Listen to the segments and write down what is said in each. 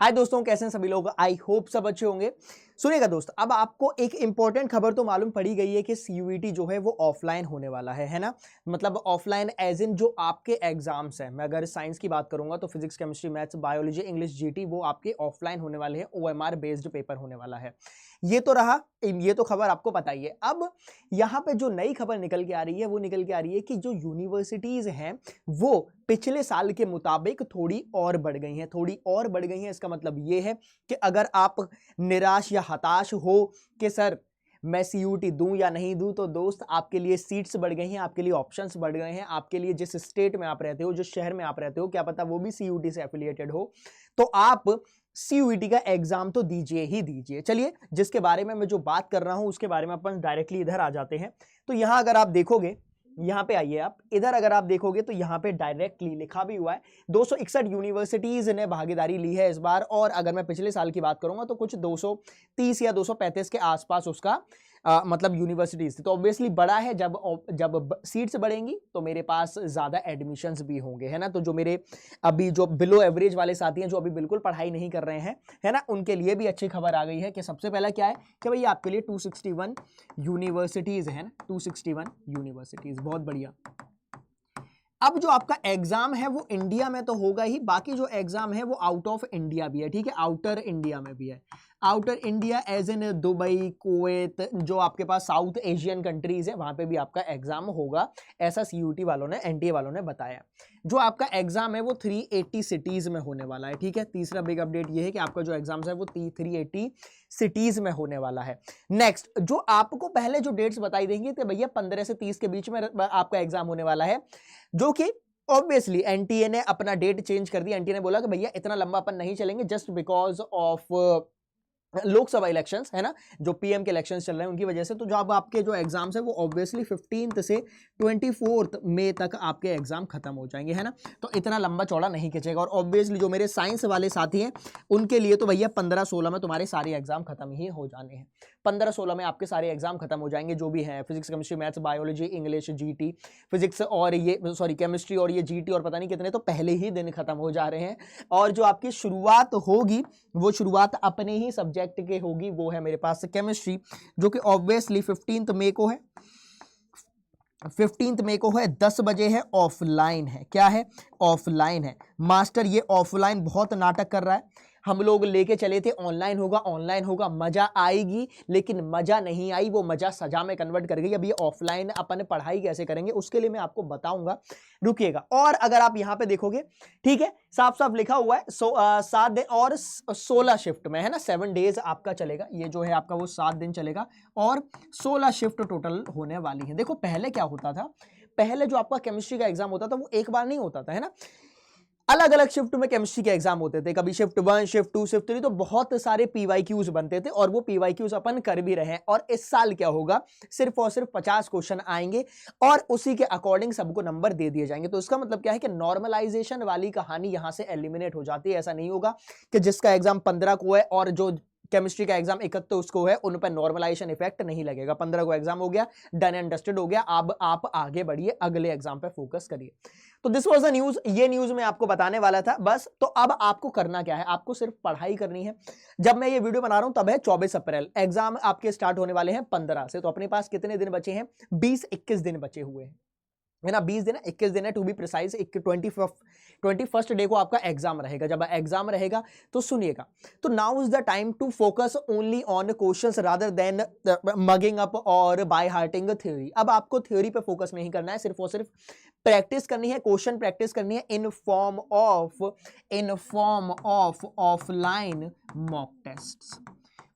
हाय दोस्तों, कैसे हैं सभी लोग। आई होप सब अच्छे होंगे। सुनिएगा दोस्त, अब आपको एक इंपॉर्टेंट खबर तो मालूम पड़ी गई है कि सीयूईटी जो है वो ऑफलाइन होने वाला है ना। मतलब ऑफलाइन एज इन जो आपके एग्जाम्स हैं, मैं अगर साइंस की बात करूंगा तो physics, chemistry, maths, biology, English, GT वो आपके ऑफलाइन होने वाले हैं। ओएमआर बेस्ड पेपर होने वाला है। ये तो रहा, ये तो खबर आपको पता ही है। अब यहाँ पे जो नई खबर निकल के आ रही है वो निकल के आ रही है कि जो यूनिवर्सिटीज हैं वो पिछले साल के मुताबिक थोड़ी और बढ़ गई हैं। थोड़ी और बढ़ गई हैं, इसका मतलब ये है कि अगर आप निराश या हताश हो कि सर मैं सीयूटी दूं या नहीं दूं, तो दोस्त आपके लिए सीट्स बढ़ गई हैं, आपके लिए ऑप्शंस बढ़ गए हैं। आपके लिए जिस स्टेट में आप रहते हो, जिस शहर में आप रहते हो, क्या पता वो भी सीयूटी से एफिलिएटेड हो, तो आप सीयूईटी का एग्जाम तो दीजिए ही दीजिए। चलिए, जिसके बारे में मैं जो बात कर रहा हूं उसके बारे में अपन डायरेक्टली इधर आ जाते हैं। तो यहां अगर आप देखोगे, यहां पे आइए आप इधर, अगर आप देखोगे तो यहां पे डायरेक्टली लिखा भी हुआ है 261 यूनिवर्सिटीज ने भागीदारी ली है इस बार। और अगर मैं पिछले साल की बात करूंगा तो कुछ 230 या 235 के आसपास उसका मतलब यूनिवर्सिटीज थी। तो ऑब्वियसली बड़ा है, जब सीट्स बढ़ेंगी तो मेरे पास ज्यादा एडमिशंस भी होंगे, है ना। तो जो मेरे अभी जो बिलो एवरेज वाले साथी हैं, जो अभी बिल्कुल पढ़ाई नहीं कर रहे हैं, है ना, उनके लिए भी अच्छी खबर आ गई है कि सबसे पहला क्या है कि भाई आपके लिए 261 यूनिवर्सिटीज है ना, 261 यूनिवर्सिटीज, बहुत बढ़िया। अब जो आपका एग्जाम है वो इंडिया में तो होगा ही, बाकी जो एग्जाम है वो आउट ऑफ इंडिया भी है, ठीक है, आउटर इंडिया में भी है। Outer India as in Dubai, Kuwait, जो आपके पास साउथ एशियन कंट्रीज है वहां पे भी आपका एग्जाम होगा, ऐसा सीयूटी वालों ने, एनटीए वालों ने बताया। जो आपका एग्जाम है वो 380 सिटीज में होने वाला है, ठीक है। तीसरा बिग अपडेट ये है कि आपका जो एग्जाम है वो 380 सिटीज में होने वाला है। नेक्स्ट, जो आपको पहले जो डेट्स बताई देंगी तो भैया 15 से 30 के बीच में आपका एग्जाम होने वाला है, जो कि ऑब्वियसली एनटीए ने अपना डेट चेंज कर दिया। एनटीए ने बोला कि भैया इतना लंबा अपन नहीं चलेंगे, just because of Lok Sabha elections, है ना, जो पीएम के इलेक्शंस चल रहे हैं उनकी वजह से। तो जो अब आपके जो एग्जाम्स है वो ऑब्वियसली 15 से 24 मई तक आपके एग्जाम खत्म हो जाएंगे, है ना। तो इतना लंबा चौड़ा नहीं खींचेगा। और ऑब्वियसली जो मेरे साइंस वाले साथी हैं उनके लिए तो भैया 15-16 में तुम्हारे सारे एग्जाम खत्म ही हो जाने हैं। 15-16 में आपके सारे एग्जाम खत्म हो जाएंगे, जो भी हैं physics, chemistry, maths, biology, English, GT, physics और ये सॉरी केमिस्ट्री और ये जीटी और पता नहीं कितने तो पहले ही दिन खत्म हो जा रहे हैं। और जो आपकी शुरुआत होगी वो शुरुआत अपने ही सब्जेक्ट के होगी, वो है मेरे पास केमिस्ट्री, जो कि ऑब्वियसली 15 मई को है। 15 मई को है, 10 बजे है, ऑफलाइन है। क्या है? ऑफलाइन है। मास्टर ये ऑफलाइन बहुत नाटक कर रहा है। हम लोग लेके चले थे ऑनलाइन होगा, ऑनलाइन होगा, मजा आएगी, लेकिन मजा नहीं आई, वो मजा सजा में कन्वर्ट कर गई। अब ये ऑफलाइन अपन पढ़ाई कैसे करेंगे उसके लिए मैं आपको बताऊंगा, रुकिएगा। और अगर आप यहां पे देखोगे, ठीक है, साफ साफ लिखा हुआ है 7 दिन और 16 शिफ्ट में, है ना, 7 डेज आपका चलेगा। ये जो है आपका वो 7 दिन चलेगा और 16 शिफ्ट टोटल होने वाली है। देखो पहले क्या होता था, पहले जो आपका केमिस्ट्री का एग्जाम होता था वो एक बार नहीं होता था, है ना, अलग अलग शिफ्ट में केमिस्ट्री के एग्जाम होते थे। कभी शिफ्ट 1, शिफ्ट 2, शिफ्ट 3, तो बहुत सारे पीवाईक्यूज बनते थे और वो पीवाईक्यूज अपन कर भी रहे हैं। और इस साल क्या होगा, सिर्फ और सिर्फ 50 क्वेश्चन आएंगे और उसी के अकॉर्डिंग सबको नंबर दे दिए जाएंगे। तो इसका मतलब क्या है कि नॉर्मलाइजेशन वाली कहानी यहां से एलिमिनेट हो जाती है। ऐसा नहीं होगा कि जिसका एग्जाम 15 को है और जो केमिस्ट्री का एग्जाम 31 को है उन पर नॉर्मलाइजेशन इफेक्ट नहीं लगेगा। 15 को एग्जाम हो गया, डन एंड डस्टेड हो गया, अब आप आगे बढ़िए, अगले एग्जाम पे फोकस करिए। तो दिस वाज द न्यूज, ये न्यूज मैं आपको बताने वाला था बस। तो अब आपको करना क्या है, आपको सिर्फ पढ़ाई करनी है। जब मैं ये वीडियो बना रहा हूं तब है 24 अप्रैल, एग्जाम आपके स्टार्ट होने वाले हैं 15 से। तो अपने पास कितने दिन बचे हैं? 20-21 दिन बचे हुए हैं, है ना, 20 दिन, 21 दिन है to be precise. 21st day को आपका एग्जाम रहेगा। जब एग्जाम रहेगा तो सुनिएगा, तो now is the time to focus only on questions rather than mugging up और बाय हार्टिंग थ्योरी। अब आपको थ्योरी पे फोकस नहीं करना है, सिर्फ और सिर्फ प्रैक्टिस करनी है, क्वेश्चन प्रैक्टिस करनी है in form of offline mock tests.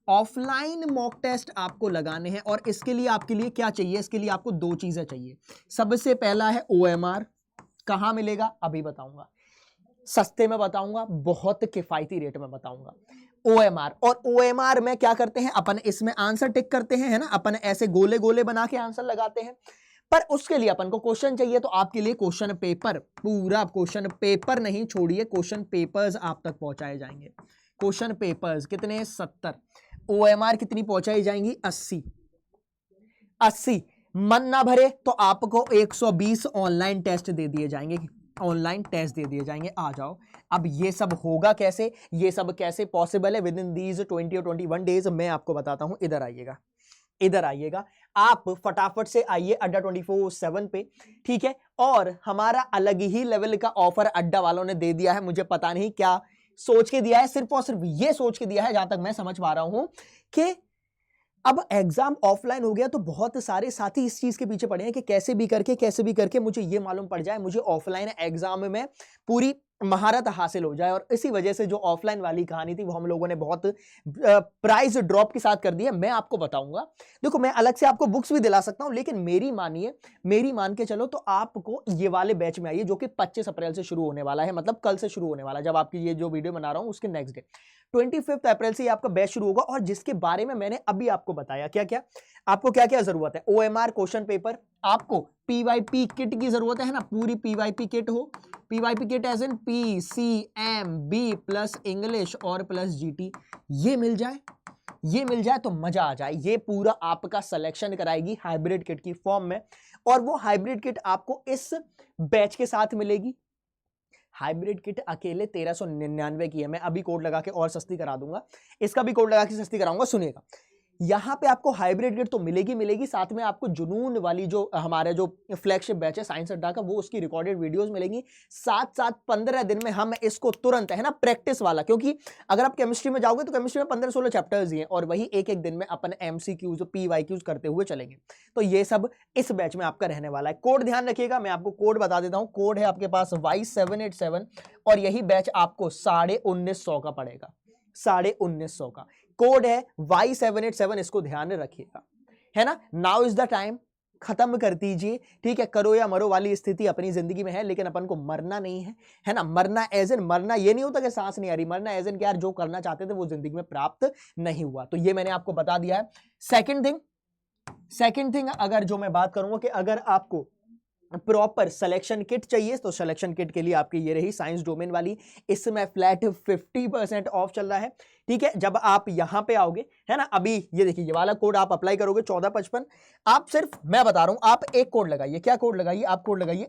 Offline mock test आपको लगाने हैं और इसके लिए आपके लिए क्या चाहिए? इसके लिए आपको 2 चीजें चाहिए। सबसे पहला है ओएमआर। कहां मिलेगा अभी बताऊंगा, सस्ते में बताऊंगा, बहुत किफायती रेट में बताऊंगा। ओएमआर, और ओएमआर में क्या करते हैं अपन, इसमें आंसर टिक करते हैं, है ना, अपन ऐसे गोले गोले बना के आंसर लगाते हैं। पर उसके लिए अपन को क्वेश्चन चाहिए, तो आपके लिए क्वेश्चन पेपर, पूरा क्वेश्चन पेपर नहीं छोड़िए, क्वेश्चन पेपर्स आप तक पहुंचाए जाएंगे। क्वेश्चन पेपर्स कितने? 70। ओएमआर कितनी पहुंचाई जाएंगी? 80। मन ना भरे तो आपको 120 ऑनलाइन टेस्ट दे दिए जाएंगे। ऑनलाइन टेस्ट दे दिए जाएंगे, आ जाओ। अब ये सब होगा कैसे, ये सब कैसे पॉसिबल है विद इन दीज 20 और 21 डेज, मैं आपको बताता हूं। इधर आइएगा, इधर आइएगा, आप फटाफट से आइए अड्डा 24/7 पे, ठीक है। और हमारा अलग ही लेवल का ऑफर अड्डा वालों ने दे दिया है, मुझे पता नहीं क्या सोच के दिया है, सिर्फ और सिर्फ ये सोच के दिया है, जहां तक मैं समझ पा रहा हूं, कि अब एग्जाम ऑफलाइन हो गया तो बहुत सारे साथी इस चीज के पीछे पड़े हैं कि कैसे भी करके मुझे ये मालूम पड़ जाए, मुझे ऑफलाइन एग्जाम में पूरी महारत हासिल हो जाए। और इसी वजह से जो ऑफलाइन वाली कहानी थी वो हम लोगों ने बहुत प्राइस ड्रॉप के साथ कर दी है। मैं आपको बताऊंगा, देखो मैं अलग से आपको बुक्स भी दिला सकता हूं, लेकिन मेरी मानिए, मेरी मान के चलो तो आपको ये वाले बैच में आइए जो कि 25 अप्रैल से शुरू होने वाला है, मतलब कल से शुरू होने वाला है, जब आपकी ये जो वीडियो बना रहा हूं उसके नेक्स्ट डे 25 अप्रैल से आपका बैच शुरू होगा। और जिसके बारे में मैंने अभी आपको बताया, क्या क्या आपको क्या क्या जरूरत है, OMR क्वेश्चन पेपर, आपको PYP किट की जरूरत है ना, पूरी PYP किट हो, PYP kit as in PCMB plus English और प्लस GT, ये मिल जाए, ये मिल जाए तो मजा आ जाए। ये पूरा आपका सिलेक्शन कराएगी हाइब्रिड किट की फॉर्म में, और वो हाइब्रिड किट आपको इस बैच के साथ मिलेगी। हाइब्रिड किट अकेले 1399 की है, मैं अभी कोड लगा के और सस्ती करा दूंगा, इसका भी कोड लगा के सस्ती कराऊंगा। सुनिएगा, यहां पे आपको हाइब्रिड किट तो मिलेगी, साथ में आपको जुनून वाली जो हमारे जो फ्लैगशिप बैच है साइंस अड्डा का, वो उसकी रिकॉर्डेड वीडियोस मिलेंगी। साथ 15 दिन में हम इसको तुरंत, है ना, प्रैक्टिस वाला, क्योंकि अगर आप केमिस्ट्री में जाओगे तो केमिस्ट्री में 15-16 चैप्टर्स ही हैं, और वही एक एक दिन में अपन MCQs PYQs करते हुए चलेंगे। तो ये सब इस बैच में आपका रहने वाला है। कोड ध्यान रखिएगा, मैं आपको कोड बता देता हूं। कोड है आपके पास Y787, और यही बैच आपको 1950 का पड़ेगा, 1950 का कोड है Y787, इसको ध्यान में रखिएगा, है ना। नाउ इज द टाइम, खत्म कर दीजिए, ठीक है। करो या मरो वाली स्थिति अपनी जिंदगी में है, लेकिन अपन को मरना नहीं है, है ना। मरना एज इन, मरना ये नहीं होता कि सांस नहीं आ रही, मरना एज इन कि यार जो करना चाहते थे वो जिंदगी में प्राप्त नहीं हुआ। तो ये मैंने आपको बता दिया है। सेकंड थिंग अगर जो मैं बात करूंगा कि अगर आपको प्रॉपर सिलेक्शन किट चाहिए तो सिलेक्शन किट के लिए आपकी ये रही साइंस डोमेन वाली, इसमें फ्लैट 50% ऑफ चल रहा है, ठीक है। जब आप यहां पे आओगे, है ना, अभी ये देखिए ये वाला कोड आप अप्लाई करोगे 1455, आप सिर्फ, मैं बता रहा हूं, आप एक कोड लगाइए, क्या कोड लगाइए, आप कोड लगाइए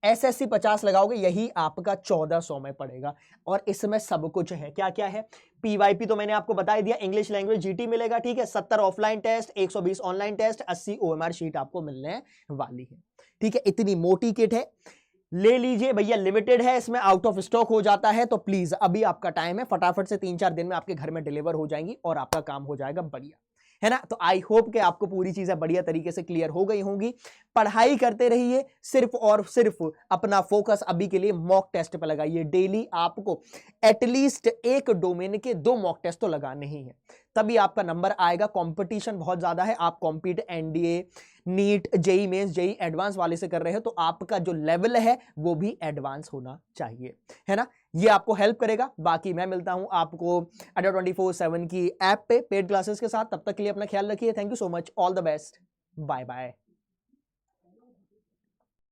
SSC 50 लगाओगे, यही आपका 1400 में पड़ेगा। और इसमें सब कुछ है, क्या क्या है। PYP तो मैंने आपको बता दिया, इंग्लिश लैंग्वेज GT मिलेगा, ठीक है। 70 offline test, 120 online test, 80 OMR sheet आपको मिलने वाली है, ठीक है। इतनी मोटी किट है, ले लीजिए भैया, लिमिटेड है, इसमें आउट ऑफ स्टॉक हो जाता है, तो प्लीज अभी आपका टाइम है, फटाफट से 3-4 दिन में आपके घर में डिलीवर हो जाएंगी और आपका काम हो जाएगा बढ़िया, है ना। तो आई होप कि आपको पूरी चीजें बढ़िया तरीके से क्लियर हो गई होंगी। पढ़ाई करते रहिए, सिर्फ और सिर्फ अपना फोकस अभी के लिए मॉक टेस्ट पर लगाइए। डेली आपको एटलीस्ट एक डोमेन के 2 मॉक टेस्ट तो लगाने ही है, तभी आपका नंबर आएगा। कंपटीशन बहुत ज्यादा है, आप compete NDA, NEET, JEE mains, JEE advance वाले से कर रहे हो, तो आपका जो लेवल है वो भी एडवांस होना चाहिए, है ना। ये आपको हेल्प करेगा। बाकी मैं मिलता हूं आपको अड्डा 24/7 की ऐप पे पेड क्लासेस के साथ, तब तक के लिए अपना ख्याल रखिए। Thank you so much, all the best, bye bye.